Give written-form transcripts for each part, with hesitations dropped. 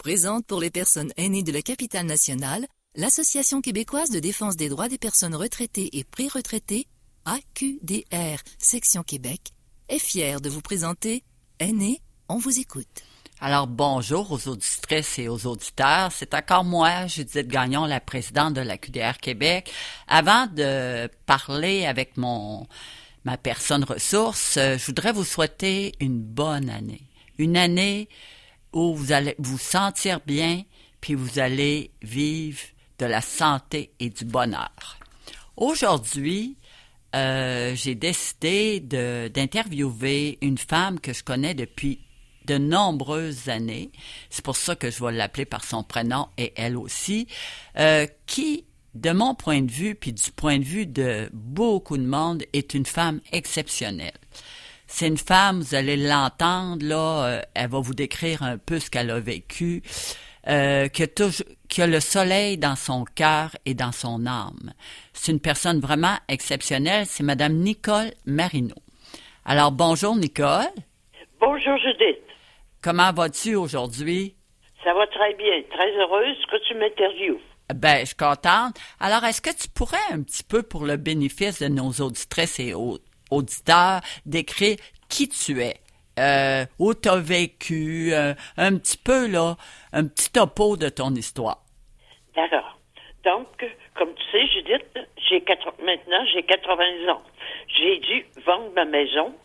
présente pour les personnes aînées de la capitale nationale l'Association québécoise de défense des droits des personnes retraitées et pré-retraitées, AQDR, section Québec, est fière de vous présenter Aînés, on vous écoute. Alors, bonjour aux auditrices et aux auditeurs. C'est encore moi, Judith Gagnon, la présidente de la QDR Québec. Avant de parler avec ma personne ressource, je voudrais vous souhaiter une bonne année. Une année où vous allez vous sentir bien, puis vous allez vivre de la santé et du bonheur. Aujourd'hui, j'ai décidé d'interviewer une femme que je connais depuis de nombreuses années. C'est pour ça que je vais l'appeler par son prénom et elle aussi, qui, de mon point de vue, puis du point de vue de beaucoup de monde, est une femme exceptionnelle. C'est une femme, vous allez l'entendre, là, elle va vous décrire un peu ce qu'elle a vécu, qui a le soleil dans son cœur et dans son âme. C'est une personne vraiment exceptionnelle, c'est Madame Nicole Marino. Alors, bonjour Nicole. Bonjour Judith. Comment vas-tu aujourd'hui? Ça va très bien. Très heureuse que tu m'interviewes. Ben, je suis contente. Alors, est-ce que tu pourrais un petit peu, pour le bénéfice de nos auditrices et auditeurs, décrire qui tu es? Où tu as vécu? Un petit peu, là, un petit topo de ton histoire. D'accord. Donc, comme tu sais, Judith, maintenant, j'ai 80 ans. J'ai dû vendre ma maison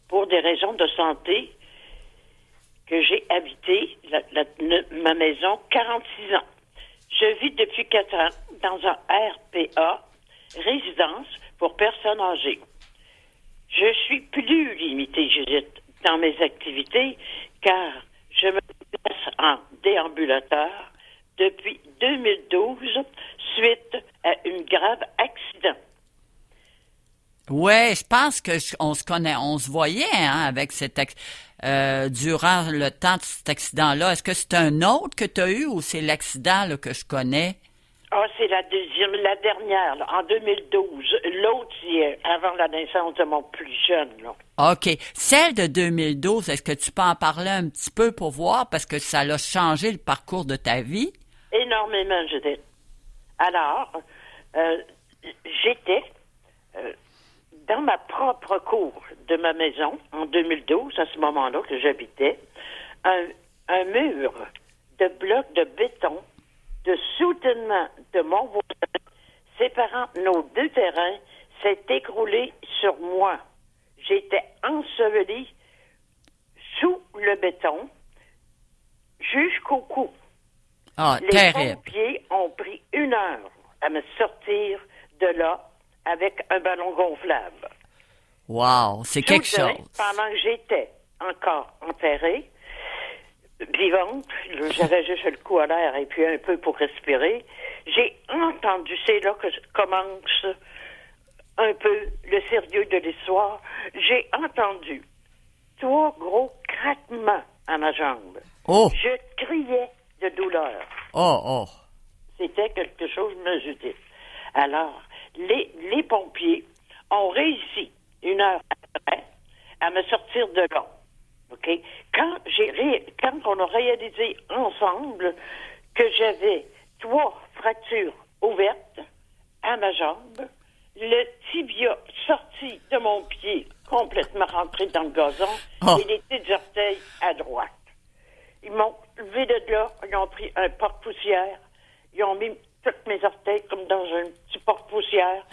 pour des raisons de santé que j'ai habité ma maison 46 ans. Je vis depuis 4 ans dans un RPA, résidence pour personnes âgées. Je suis plus limitée, Judith, dans mes activités, car je me déplace en déambulateur depuis 2012 suite à un grave accident. Ouais, je pense que on se connaît, on se voyait avec durant le temps de cet accident-là. Est-ce que c'est un autre que tu as eu ou c'est l'accident là, que je connais? Ah, c'est la dernière, là, en 2012. L'autre, c'est avant la naissance de mon plus jeune, là. OK. Celle de 2012, est-ce que tu peux en parler un petit peu pour voir parce que ça a changé le parcours de ta vie? Énormément, Judith. Alors, j'étais dans ma propre cour de ma maison, en 2012, à ce moment-là que j'habitais, un mur de blocs de béton de soutènement de mon voisin séparant nos deux terrains s'est écroulé sur moi. J'étais ensevelie sous le béton jusqu'au cou. Ah, Les terrible. pompiers ont pris 1 heure à me sortir de là avec un ballon gonflable. Wow, c'est quelque chose. Pendant que j'étais encore enterrée, vivante, j'avais juste le cou à l'air et puis un peu pour respirer, j'ai entendu, c'est là que commence un peu le sérieux de l'histoire, j'ai entendu 3 gros craquements à ma jambe. Oh! Je criais de douleur. Oh! C'était quelque chose de Judith. Alors, les pompiers ont réussi 1 heure après à me sortir de là. OK? Quand on a réalisé ensemble que j'avais 3 fractures ouvertes à ma jambe, le tibia sorti de mon pied, complètement rentré dans le gazon, et les petits orteils à droite. Ils m'ont levé de là, ils ont pris un porte-poussière, ils ont mis tous mes orteils comme dans un petit porte-poussière,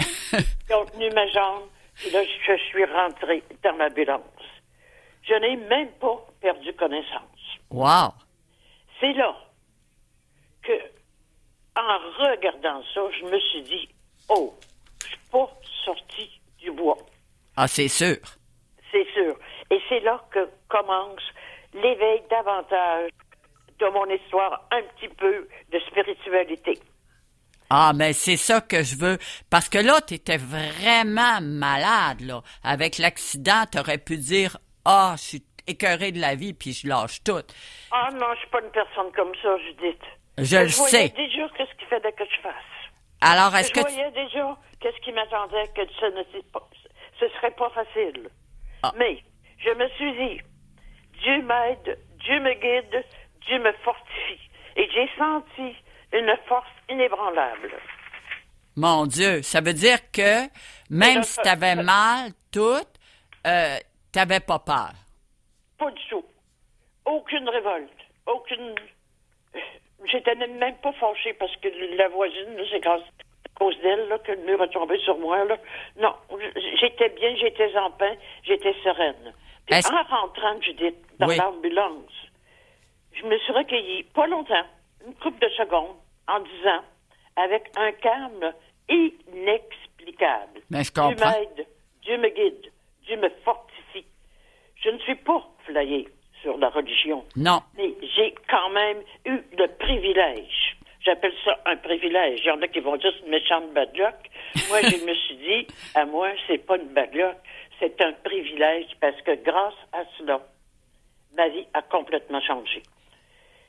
ils ont tenu ma jambe, et là, je suis rentrée dans l'ambulance. Je n'ai même pas perdu connaissance. Wow! C'est là que, en regardant ça, je me suis dit, oh, je suis pas sortie du bois. Ah, c'est sûr. C'est sûr. Et c'est là que commence l'éveil davantage de mon histoire, un petit peu de spiritualité. Ah, mais c'est ça que je veux. Parce que là, tu étais vraiment malade, là. Avec l'accident, tu aurais pu dire, ah, je suis écœurée de la vie, puis je lâche tout. Ah non, je suis pas une personne comme ça, Judith. Je le sais. Je voyais déjà qu'est-ce qu'il fallait que je fasse. Alors, est-ce que je voyais déjà qu'est-ce qui m'attendait, que ce serait pas facile. Ah. Mais je me suis dit, Dieu m'aide, Dieu me guide, Dieu me fortifie. j'ai senti une force inébranlable. Mon Dieu, ça veut dire que même si tu avais mal, tout, tu n'avais pas peur. Pas du tout. Aucune révolte. Aucune... J'étais même pas fâchée parce que la voisine, là, c'est grâce à cause d'elle là, que le mur est tombé sur moi. Là. Non, j'étais bien, j'étais en paix, j'étais sereine. Puis en rentrant, Judith, dans l'ambulance, je me suis recueillie, pas longtemps, une couple de secondes, en disant, avec un calme inexplicable. Mais je comprends. Dieu m'aide, Dieu me guide, Dieu me fortifie. Je ne suis pas flyée sur la religion. Non. Mais j'ai quand même eu le privilège. J'appelle ça un privilège. Il y en a qui vont dire c'est une méchante bad luck. Moi, je me suis dit, à moi, c'est pas une bad luck, c'est un privilège parce que grâce à cela, ma vie a complètement changé.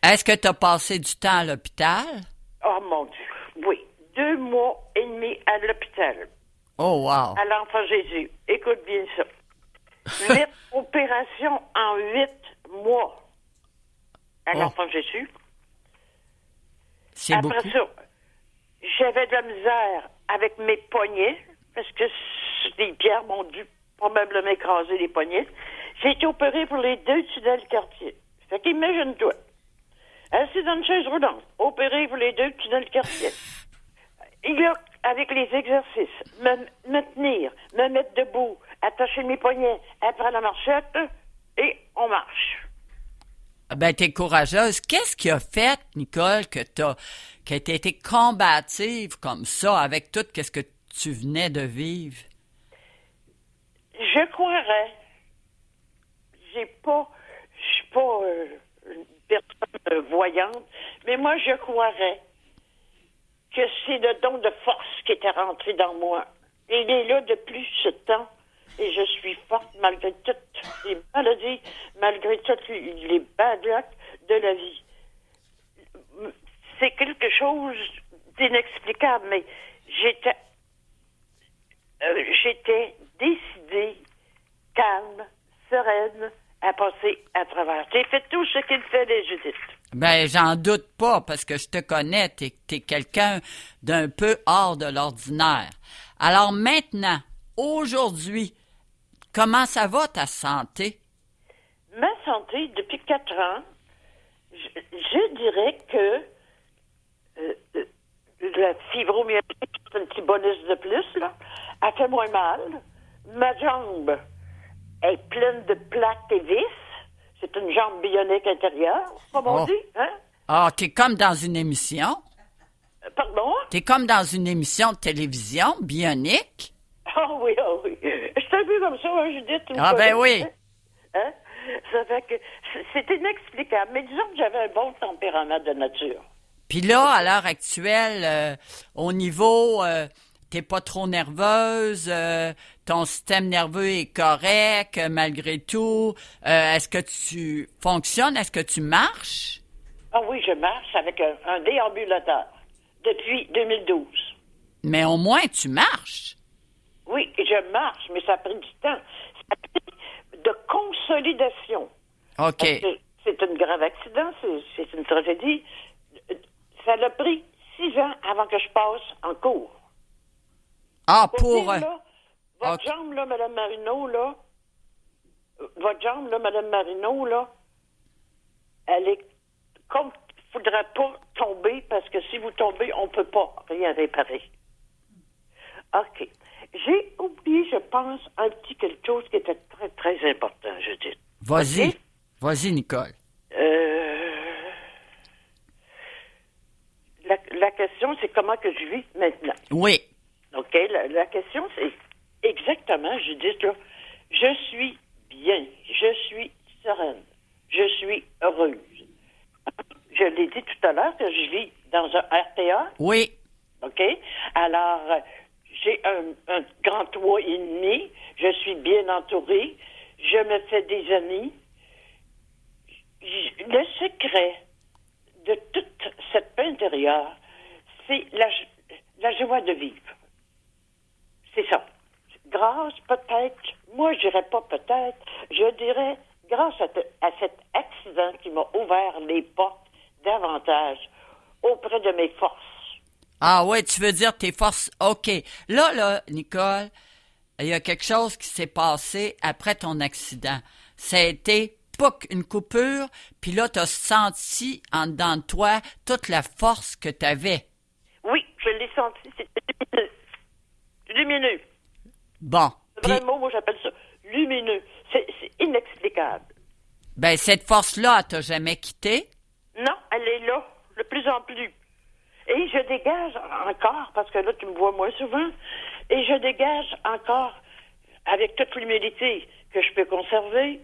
Est-ce que tu as passé du temps à l'hôpital? Oh mon Dieu, oui. 2 mois et demi à l'hôpital. Oh, wow. À l'Enfant Jésus. Écoute bien ça. 8 opérations en 8 mois à l'Enfant Jésus. C'est Après beaucoup. ça, j'avais de la misère avec mes poignets parce que les pierres m'ont dû probablement écraser les poignets. J'ai été opérée pour les 2 tunnels carpiers. Fait qu'imagine-toi, assis dans une chaise roulante, opérée pour les 2 tunnels carpiers. Et là, avec les exercices, me tenir, me mettre debout, attacher mes poignets, après la marchette, et on marche. Ben, t'es courageuse. Qu'est-ce qui a fait, Nicole, que t'as été combative comme ça avec tout ce que tu venais de vivre? Je croirais. Je suis pas une personne voyante, mais moi, je croirais que c'est le don de force qui était rentré dans moi. Il est là depuis ce temps. Et je suis forte malgré toutes les maladies, malgré toutes les bad luck de la vie. C'est quelque chose d'inexplicable, mais j'étais décidée, calme, sereine, à passer à travers. J'ai fait tout ce qu'il fallait, Judith. Ben, j'en doute pas, parce que je te connais, t'es quelqu'un d'un peu hors de l'ordinaire. Alors maintenant, aujourd'hui, comment ça va, ta santé? Ma santé, depuis 4 ans, je dirais que la fibromyalgie, c'est un petit bonus de plus, là, elle fait moins mal. Ma jambe est pleine de plaques et vis. C'est une jambe bionique intérieure, comme on dit, hein? Ah, t'es comme dans une émission. Pardon? T'es comme dans une émission de télévision, bionique. Ah oui, ah oui. Je suis un peu comme ça, hein, Judith. Ah ben oui. Hein? Ça fait que c'est inexplicable. Mais disons que j'avais un bon tempérament de nature. Puis là, à l'heure actuelle, au niveau, t'es pas trop nerveuse, ton système nerveux est correct malgré tout. Est-ce que tu fonctionnes? Est-ce que tu marches? Ah oui, je marche avec un déambulateur depuis 2012. Mais au moins, tu marches. Oui, je marche, mais ça a pris du temps. Ça a pris de consolidation. OK. Parce que c'est un grave accident, c'est une tragédie. Ça l'a pris 6 ans avant que je passe en cours. Ah, pour... Dire, là, votre jambe, là, Mme Marino, là, elle est comme... Il ne faudrait pas tomber, parce que si vous tombez, on ne peut pas rien réparer. OK. J'ai oublié, je pense, un petit quelque chose qui était très, très important, je dis. Vas-y. Okay? Vas-y, Nicole. La question, c'est comment que je vis maintenant. Oui. OK? La question, c'est exactement, je dis, là, je suis bien, je suis sereine, je suis heureuse. Je l'ai dit tout à l'heure que je vis dans un RTA. Oui. OK? Alors, j'ai un grand toit et demi. Je suis bien entourée. Je me fais des amis. Le secret de toute cette paix intérieure, c'est la joie de vivre. C'est ça. Grâce, peut-être, moi je dirais pas peut-être, je dirais grâce à cet accident qui m'a ouvert les portes davantage auprès de mes forces. Ah ouais, tu veux dire tes forces. OK. Là, Nicole, il y a quelque chose qui s'est passé après ton accident. Ça a été, pouc, une coupure, puis là, tu as senti en dedans de toi toute la force que tu avais. Oui, je l'ai senti, c'était lumineux. Lumineux. Bon. C'est vrai mot, moi j'appelle ça lumineux. C'est inexplicable. Ben, cette force-là, elle t'a jamais quitté? Non, elle est là, de plus en plus. Et je dégage encore, parce que là, tu me vois moins souvent, et je dégage encore, avec toute l'humilité que je peux conserver,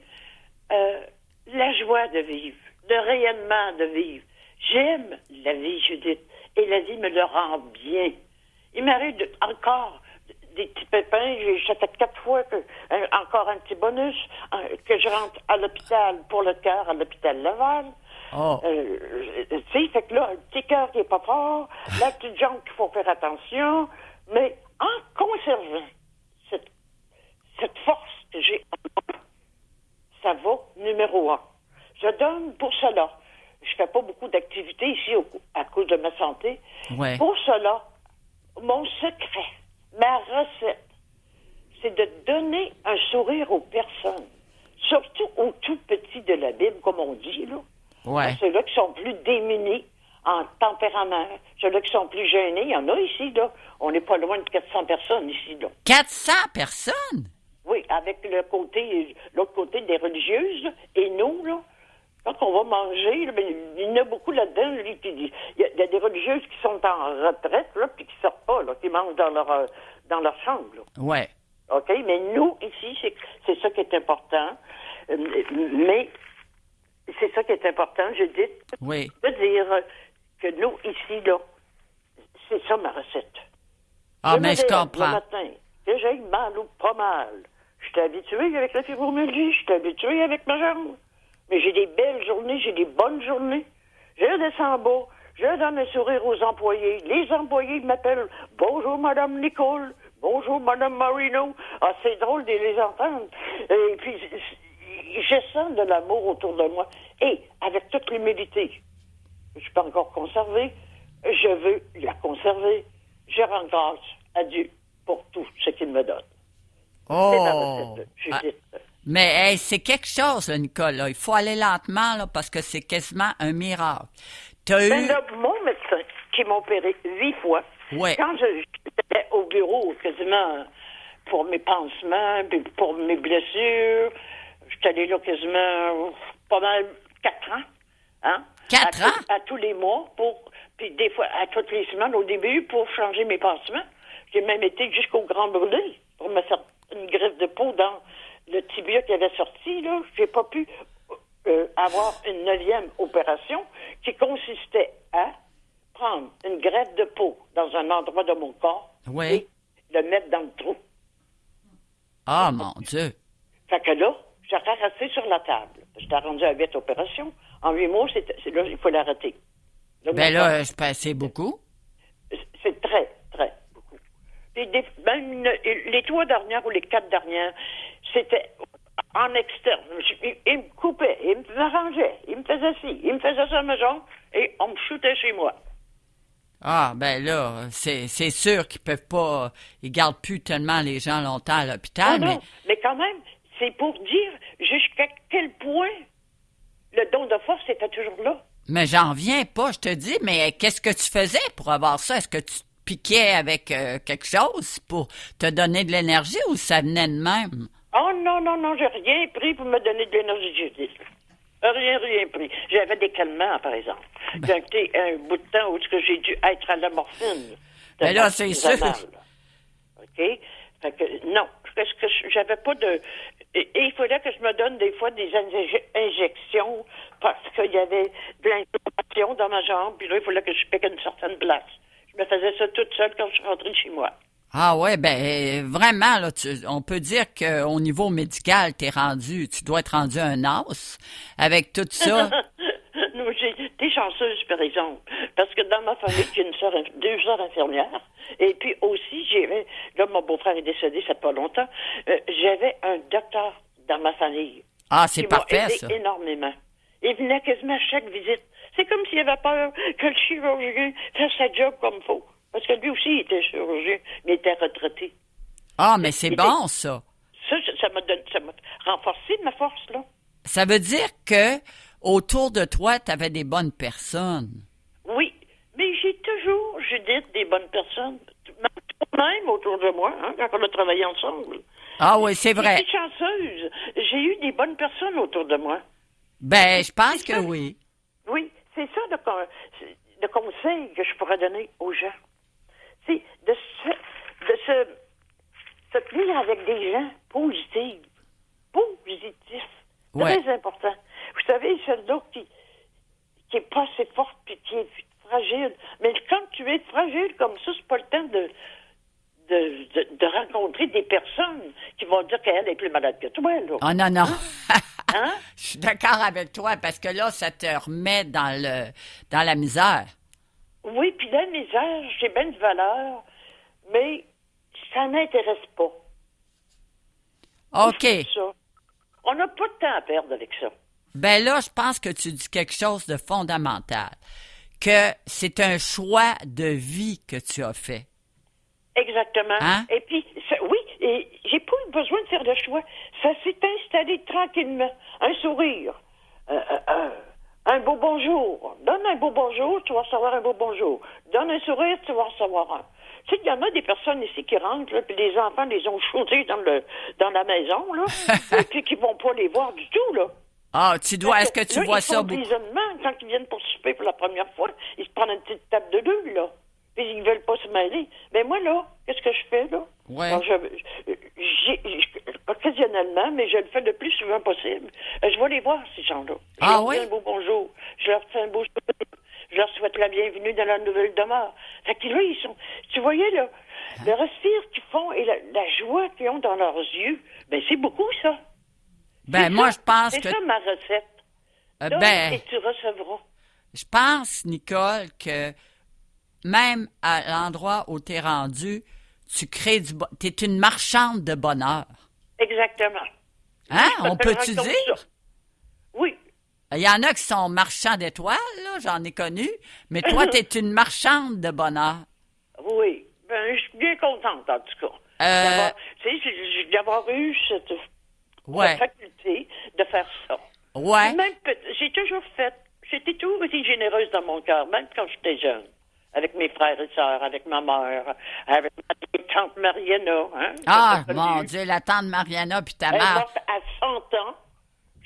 la joie de vivre, le rayonnement de vivre. J'aime la vie, Judith, et la vie me le rend bien. Il m'arrive encore des petits pépins. Ça fait 4 fois que encore un petit bonus, que je rentre à l'hôpital pour le cœur, à l'hôpital Laval. Oh. Tu sais, fait que là, un petit cœur qui est pas fort, la petite jambe qu'il faut faire attention, mais en conservant cette force que j'ai en moi, ça va numéro 1. Je donne pour cela. Je fais pas beaucoup d'activités ici à cause de ma santé. Ouais. Pour cela, mon secret, ma recette, c'est de donner un sourire aux personnes, surtout aux tout petits de la Bible, comme on dit, là. Ouais. Ceux-là qui sont plus démunis en tempérament, ceux-là qui sont plus gênés, il y en a ici, là. On n'est pas loin de 400 personnes ici, là. 400 personnes? Oui, avec l'autre côté des religieuses, et nous, là, quand on va manger, là, ben, il y en a beaucoup là-dedans, là, il y a des religieuses qui sont en retraite, là, puis qui sortent pas, là, qui mangent dans leur chambre, là. Ouais. OK? Mais nous, ici, c'est ça qui est important. Mais c'est ça qui est important, Judith. Oui. De dire que nous, ici, là, c'est ça ma recette. Ah, mais je me lève comprends. Le matin, que j'ai mal ou pas mal. Je suis habituée avec la fibromyalgie, je suis habituée avec ma jambe. Mais j'ai des belles journées, j'ai des bonnes journées. Je descends en bas, je donne un sourire aux employés. Les employés m'appellent « Bonjour, Madame Nicole »,« Bonjour, Madame Marino ». Ah, c'est drôle de les entendre. Et puis, je sens de l'amour autour de moi. Et avec toute l'humilité, je peux encore conserver, je veux la conserver. Je rends grâce à Dieu pour tout ce qu'il me donne. C'est ma Oh! recette, Judith. Mais hey, c'est quelque chose, là, Nicole. Là. Il faut aller lentement là, parce que c'est quasiment un miracle. T'as eu... Là, mon médecin, qui m'a opéré 8 fois, Ouais. quand j'étais au bureau quasiment pour mes pansements, puis pour mes blessures, j'étais allé là quasiment pas mal 4 ans. Hein? 4 ans? À tous les mois, puis des fois à toutes les semaines au début pour changer mes pansements. J'ai même été jusqu'au Grand Brûlé pour me faire une greffe de peau dans le tibia qui avait sorti. Là, j'ai pas pu avoir une 9e opération qui consistait à prendre une greffe de peau dans un endroit de mon corps Oui. et le mettre dans le trou. Ah, mon Dieu. Fait que là, j'ai ramassé sur la table. J'étais rendu à 8 opérations. En 8 mois, là, il faut l'arrêter. Ben là, je pensais beaucoup. C'est très, très beaucoup. Puis même les 3 dernières ou les 4 dernières, c'était en externe. Il me coupait, il me arrangeait, il me faisait ci, il me faisait ça à la maison, et on me shootait chez moi. Ah, ben là, c'est sûr qu'ils peuvent pas... Ils gardent plus tellement les gens longtemps à l'hôpital, Non, mais quand même, c'est pour dire jusqu'à quel point le don de force était toujours là. Mais j'en viens pas, je te dis, mais qu'est-ce que tu faisais pour avoir ça? Est-ce que tu te piquais avec quelque chose pour te donner de l'énergie ou ça venait de même? Oh non, j'ai rien pris pour me donner de l'énergie, Judith. Rien pris. J'avais des calmants, par exemple. J'ai été un bout de temps où j'ai dû être à la morphine. Ben là, c'est sûr. OK? Fait que, non, parce que j'avais pas de... Et il fallait que je me donne des fois des injections parce qu'il y avait de l'inflammation dans ma jambe, puis là, il fallait que je pique à une certaine place. Je me faisais ça toute seule quand je suis rentrée chez moi. Ah ouais, ben vraiment, là, on peut dire qu'au niveau médical, tu dois être rendu un os avec tout ça. Non, j'ai été chanceuse, par exemple, parce que dans ma famille, j'ai deux sœurs infirmières, et puis aussi, là, mon beau-frère est décédé, ça fait pas longtemps, j'avais un docteur dans ma famille. Ah, c'est qui m'a parfait, aidé ça. énormément. Il venait quasiment à chaque visite. C'est comme s'il avait peur que le chirurgien fasse sa job comme il faut. Parce que lui aussi, il était chirurgien, mais il était retraité. Ah, mais c'est bon, ça. Ça m'a renforcé ma force, là. Ça veut dire que autour de toi, tu avais des bonnes personnes. Oui, mais j'ai toujours, Judith, des bonnes personnes. Même autour de moi, hein, quand on a travaillé ensemble. Ah oui, c'est vrai. J'étais chanceuse. J'ai eu des bonnes personnes autour de moi. Ben, je pense C'est que ça. oui. Oui, c'est ça le conseil que je pourrais donner aux gens. C'est de se tenir avec des gens positifs. Ouais. Très important. Vous savez, celle-là qui est pas assez forte puis qui est fragile. Mais quand tu es fragile comme ça, c'est pas le temps de rencontrer des personnes qui vont dire qu'elle est plus malade que toi, là. Ah non, non. Hein? Je suis d'accord avec toi parce que là, ça te remet dans la misère. Oui, puis la misère, j'ai bien de valeur, mais ça n'intéresse pas. OK. C'est ça. On n'a pas de temps à perdre avec ça. Ben là, je pense que tu dis quelque chose de fondamental. Que c'est un choix de vie que tu as fait. Exactement. Hein? Et puis, oui, et j'ai pas eu besoin de faire de choix. Ça s'est installé tranquillement. Un sourire. Un beau bonjour. Donne un beau bonjour, tu vas recevoir un beau bonjour. Donne un sourire, tu vas recevoir un. Tu sais, il y en a des personnes ici qui rentrent, là, puis les enfants les ont chaudés dans la maison, là, et puis qui vont pas les voir du tout, là. Ah, est-ce que tu Là, vois ils ça font beaucoup? de l'isolement. Quand ils viennent pour souper pour la première fois, ils se prennent une petite table de deux, là. Puis ils veulent pas se mêler. Mais moi, là, qu'est-ce que je fais, là? Ouais. Alors, occasionnellement, mais je le fais le plus souvent possible. Je vais les voir, ces gens-là. Je leur dis un beau bonjour. Je leur fais un beau sourire. Je leur souhaite la bienvenue dans la nouvelle demeure. Fait que là, ils sont... Tu voyais, là, le respire qu'ils font et la joie qu'ils ont dans leurs yeux, ben c'est beaucoup, ça. Ben, moi, je pense c'est que... ça, ma recette. Donne et tu recevras. Je pense, Nicole, que même à l'endroit où tu es rendu, tu crées tu es une marchande de bonheur. Exactement. Hein? Oui, On peut-tu ça. dire? Oui. Il y en a qui sont marchands d'étoiles, là, j'en ai connu, mais toi, tu es une marchande de bonheur. Oui. Ben, je suis bien contente, en tout cas. D'avoir eu cette faculté de faire ça. Ouais. Même, j'ai toujours j'étais toujours aussi généreuse dans mon cœur, même quand j'étais jeune. Avec mes frères et sœurs, avec ma mère, avec ma tante Mariana. Hein, ah, mon Dieu, la tante Mariana puis ta mère. Elle est mère. morte à 100 ans.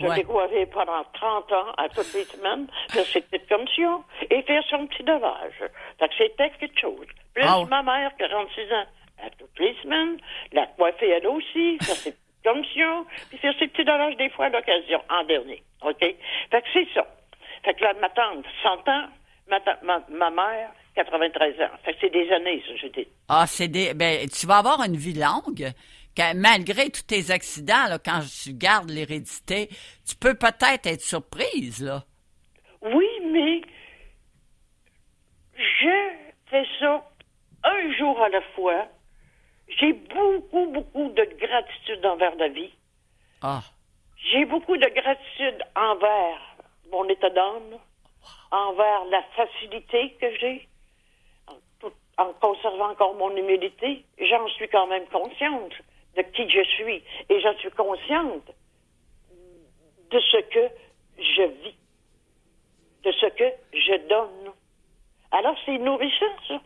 Je l'ai coiffée pendant 30 ans, à toutes les semaines, faire ses petites commissions et faire son petit dommage. Fait que c'était quelque chose. Plus ma mère, 46 ans, à toutes les semaines, la coiffer elle aussi, faire ses petites commissions, puis faire ses petits dommages des fois à l'occasion, en dernier. OK? Fait que c'est ça. Fait que là, ma tante, 100 ans, ma mère, 93 ans. Fait que c'est des années, ça, je dis. Ah, ben, tu vas avoir une vie longue. Malgré tous tes accidents, là, quand tu gardes l'hérédité, tu peux peut-être être surprise, là. Oui, mais je fais ça un jour à la fois. J'ai beaucoup, beaucoup de gratitude envers la vie. Ah. J'ai beaucoup de gratitude envers mon état d'âme, envers la facilité que j'ai, en conservant encore mon humilité. J'en suis quand même consciente de qui je suis. Et j'en suis consciente de ce que je vis, de ce que je donne. Alors, c'est nourrissant, ça.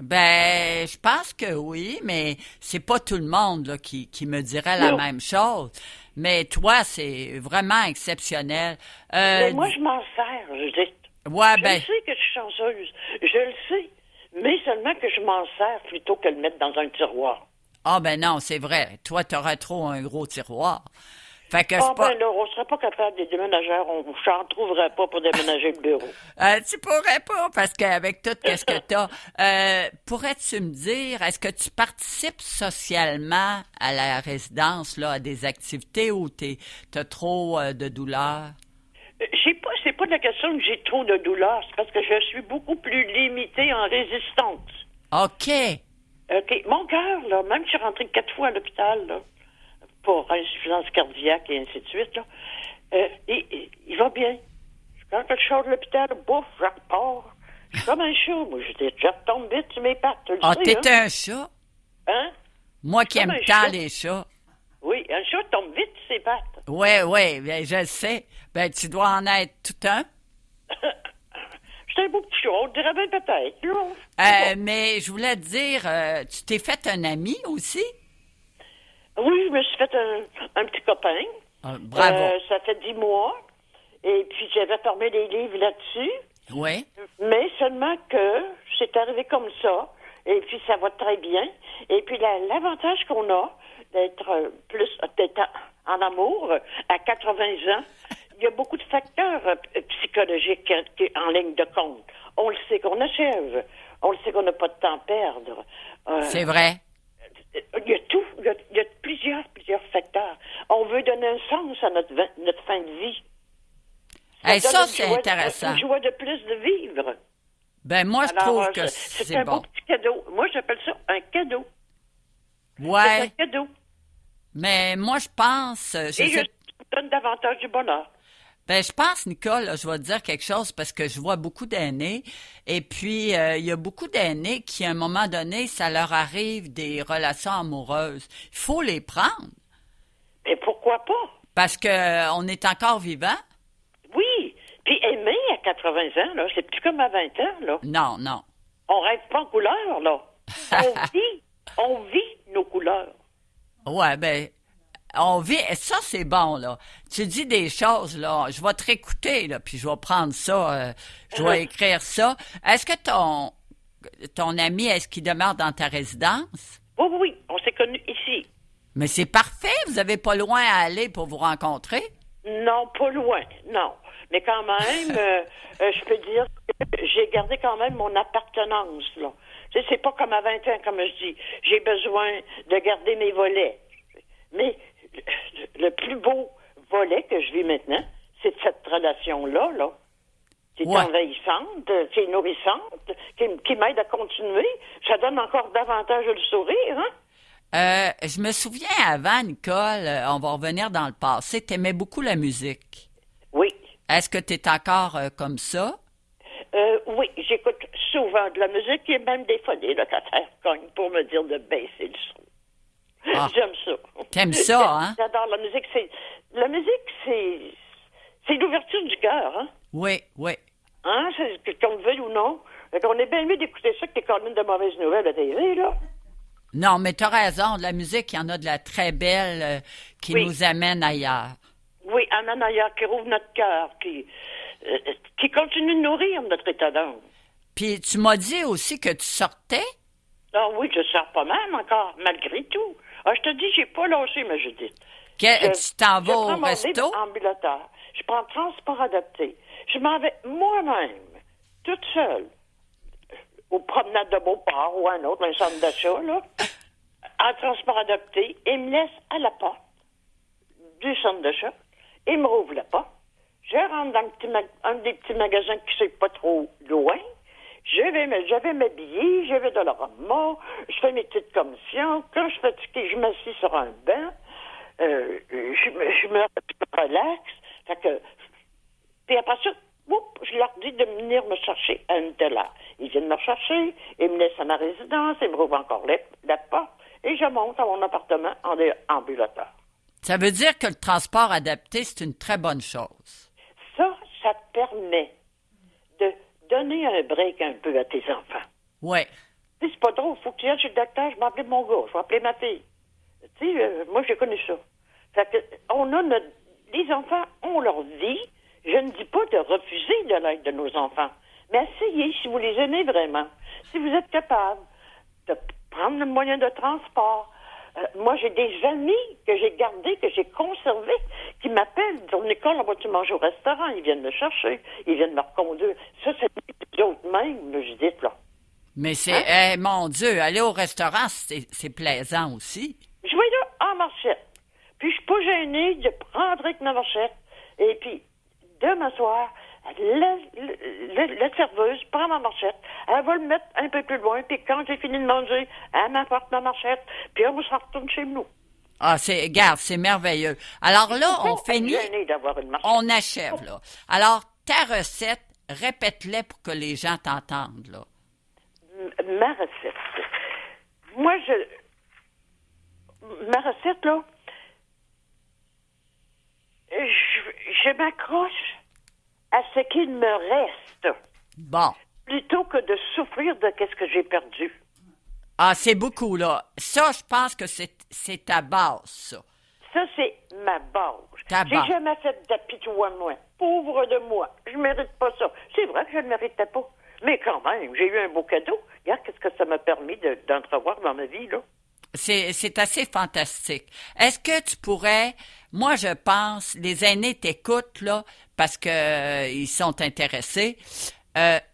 Ben, je pense que oui, mais c'est pas tout le monde là, qui me dirait la même chose. Mais toi, c'est vraiment exceptionnel. Mais moi, je m'en sers, Judith. Ouais, je sais que je suis chanceuse. Je le sais. Mais seulement que je m'en sers plutôt que le mettre dans un tiroir. Ah ben non, c'est vrai. Toi, t'aurais trop un gros tiroir. Fait que ben là, on serait pas capable des déménageurs. J'en trouverais pas pour déménager le bureau. Tu pourrais pas, parce qu'avec tout ce que t'as, pourrais-tu me dire, est-ce que tu participes socialement à la résidence, là, à des activités où t'as trop de douleur? C'est pas de la question que j'ai trop de douleur, c'est parce que je suis beaucoup plus limitée en résistance. OK. OK. Mon cœur, là, même si je suis rentrée 4 fois à l'hôpital, là, pour insuffisance cardiaque et ainsi de suite, là, il va bien. Je Quand je sors de l'hôpital, bouf, je repars. Je suis comme un chat, moi. Je retombe vite sur mes pattes, tu le Ah, sais, t'es un chat? Hein? Moi qui Comme aime un tant chat. les chats. Oui, un chat tombe vite sur ses pattes. Oui, ben, je le sais. Ben, tu dois en être tout un. C'est un beau petit chat, on dirait bien peut-être, là. Mais je voulais te dire, tu t'es fait un ami aussi? Oui, je me suis fait un petit copain. Ah, bravo. Ça fait 10 mois. Et puis, j'avais formé des livres là-dessus. Oui. Mais seulement que c'est arrivé comme ça. Et puis, ça va très bien. Et puis, l'avantage qu'on a d'être en amour à 80 ans, il y a beaucoup de facteurs psychologiques en ligne de compte. On le sait qu'on achève. On le sait qu'on n'a pas de temps à perdre. C'est vrai. Il y a tout. Il y a plusieurs facteurs. On veut donner un sens à notre fin de vie. Ça, donne c'est intéressant. Une joie de plus de vivre. Ben, moi, je trouve que c'est un bon. beau petit cadeau. Moi, j'appelle ça un cadeau. C'est un Ouais. cadeau. Mais moi, je pense... Je donne davantage du bonheur. Ben, je pense, Nicole, là, je vais te dire quelque chose parce que je vois beaucoup d'aînés. Et puis, il y a beaucoup d'aînés qui, à un moment donné, ça leur arrive des relations amoureuses. Il faut les prendre. Mais pourquoi pas? Parce que on est encore vivant. Oui. Puis aimer à 80 ans, là, c'est plus comme à 20 ans, là. Non, non. On rêve pas en couleur, là. On vit nos couleurs. Ouais, ben, on vit... Ça, c'est bon, là. Tu dis des choses, là. Je vais te réécouter, là, puis je vais prendre ça. Je vais écrire ça. Est-ce que ton ami, est-ce qu'il demeure dans ta résidence? Oui, on s'est connus ici. Mais c'est parfait. Vous avez pas loin à aller pour vous rencontrer? Non, pas loin, non. Mais quand même, je peux dire que j'ai gardé quand même mon appartenance, là. Tu sais, c'est pas comme à 20 ans, comme je dis. J'ai besoin de garder mes volets. Mais le plus beau volet que je vis maintenant, c'est cette relation-là, là. Qui est envahissante, qui est nourrissante, qui m'aide à continuer. Ça donne encore davantage le sourire, hein? Je me souviens avant, Nicole, on va revenir dans le passé, t'aimais beaucoup la musique. Oui. Est-ce que t'es encore comme ça? Oui, j'écoute souvent de la musique et même des fois des locataires cognent pour me dire de baisser le son. Ah. J'aime ça. T'aimes ça, hein? J'adore la musique. La musique, c'est l'ouverture du cœur, hein? Oui. Hein? Qu'on le veuille ou non. On est bien mieux d'écouter ça que des colonnes de mauvaises nouvelles à TV, là. Non, mais t'as raison, de la musique, il y en a de la très belle qui nous amène ailleurs. Oui, amène ailleurs, qui rouvre notre cœur, qui continue de nourrir notre état d'âme. Puis tu m'as dit aussi que tu sortais? Ah oui, je sors pas mal encore, malgré tout. Ah, je te dis, j'ai pas lâché, ma Judith. Tu t'en vas au resto? Je prends mon ambulateur. Je prends le transport adapté. Je m'en vais moi-même, toute seule, aux promenades de Beauport ou un autre, un centre d'achat, là, en transport adapté, et me laisse à la porte du centre d'achat, et me rouvre la porte. Je rentre dans un des petits magasins qui c'est pas trop loin. Je vais m'habiller, je vais dans le Dollarama, je fais mes petites commissions. Quand je suis fatiguée, je m'assis sur un banc, je me relaxe. Fait que, puis après ça, je leur dis de venir me chercher à une telle heure. Ils viennent me rechercher, ils me laissent à ma résidence, ils me rouvrent encore la porte, et je monte à mon appartement en ambulateur. Ça veut dire que le transport adapté, c'est une très bonne chose. Ça te permet de donner un break un peu à tes enfants. Oui. Tu sais, c'est pas drôle, faut que tu ailles chez le docteur, je vais appeler mon gars, je vais appeler ma fille. Tu sais, moi, j'ai connu ça. Fait que, les enfants ont leur vie. Je ne dis pas de refuser de l'aide de nos enfants, mais essayez, si vous les aimez vraiment, si vous êtes capable de prendre le moyen de transport. Moi, j'ai des amis que j'ai gardés, que j'ai conservés, qui m'appellent, disent, Nicole, on va-tu manger au restaurant? Ils viennent me chercher, ils viennent me reconduire. Ça, c'est les autres mêmes, je dis, là. Mais c'est, mon Dieu, aller au restaurant, c'est plaisant aussi. Je vais là en marchette. Puis je suis pas gênée de prendre avec ma marchette. Et puis, de m'asseoir, la serveuse prend ma marchette, elle va le mettre un peu plus loin, puis quand j'ai fini de manger, elle m'apporte ma marchette, puis on se retourne chez nous. Ah, regarde, c'est merveilleux. Alors là, on finit, Gênée d'avoir une marchette. on achève, là. Alors, ta recette, répète-la pour que les gens t'entendent, là. Ma recette. Moi, ma recette, là, je m'accroche à ce qu'il me reste. Bon. Plutôt que de souffrir de ce que j'ai perdu. Ah, c'est beaucoup, là. Ça, je pense que c'est ta base, ça. Ça, c'est ma base. Ta base. J'ai jamais fait d'apitoiement. Pauvre de moi. Je mérite pas ça. C'est vrai que je ne le méritais pas. Mais quand même, j'ai eu un beau cadeau. Regarde, qu'est-ce que ça m'a permis d'entrevoir dans ma vie, là. C'est assez fantastique. Est-ce que tu pourrais, moi je pense, les aînés t'écoutent là parce que ils sont intéressés.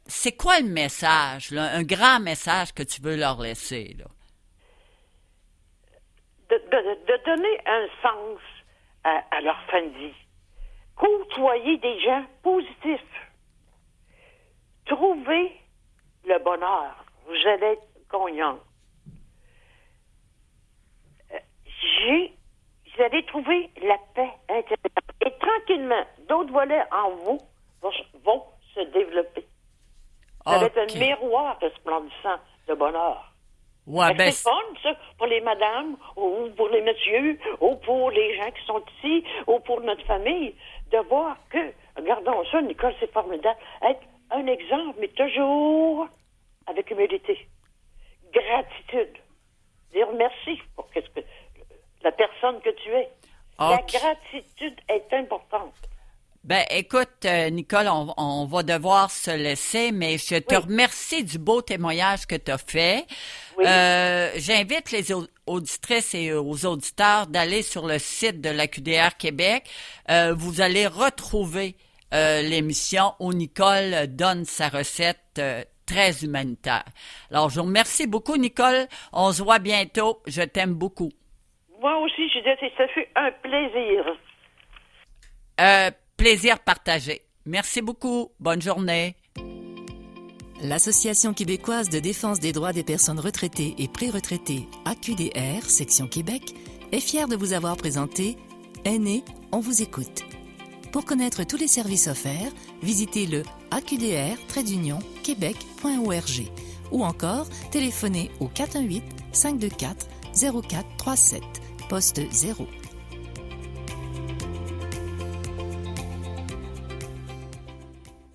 C'est quoi le message, là, un grand message que tu veux leur laisser là? De donner un sens à leur fin de vie. Côtoyer des gens positifs. Trouver le bonheur. Vous allez être gagnant. Vous allez trouver la paix intérieure. Et tranquillement, d'autres volets en vous vont se développer. Ça va être un miroir resplendissant de bonheur. Ouais, c'est fun, ça, pour les madames, ou pour les messieurs, ou pour les gens qui sont ici, ou pour notre famille, de voir que, regardons ça, Nicole, c'est formidable, être un exemple, mais toujours avec humilité. Gratitude. Dire merci pour la personne que tu es. La gratitude est importante. Ben, écoute, Nicole, on va devoir se laisser, mais je te remercie du beau témoignage que tu as fait. Oui. J'invite les auditrices et aux auditeurs d'aller sur le site de la QDR Québec. Vous allez retrouver l'émission où Nicole donne sa recette très humanitaire. Alors, je vous remercie beaucoup, Nicole. On se voit bientôt. Je t'aime beaucoup. Moi aussi, je disais, ça fait un plaisir. Plaisir partagé. Merci beaucoup. Bonne journée. L'Association québécoise de défense des droits des personnes retraitées et pré-retraitées, AQDR, section Québec, est fière de vous avoir présenté Aînés, on vous écoute. Pour connaître tous les services offerts, visitez le aqdr-québec.org ou encore téléphonez au 418-524-0437, poste 0.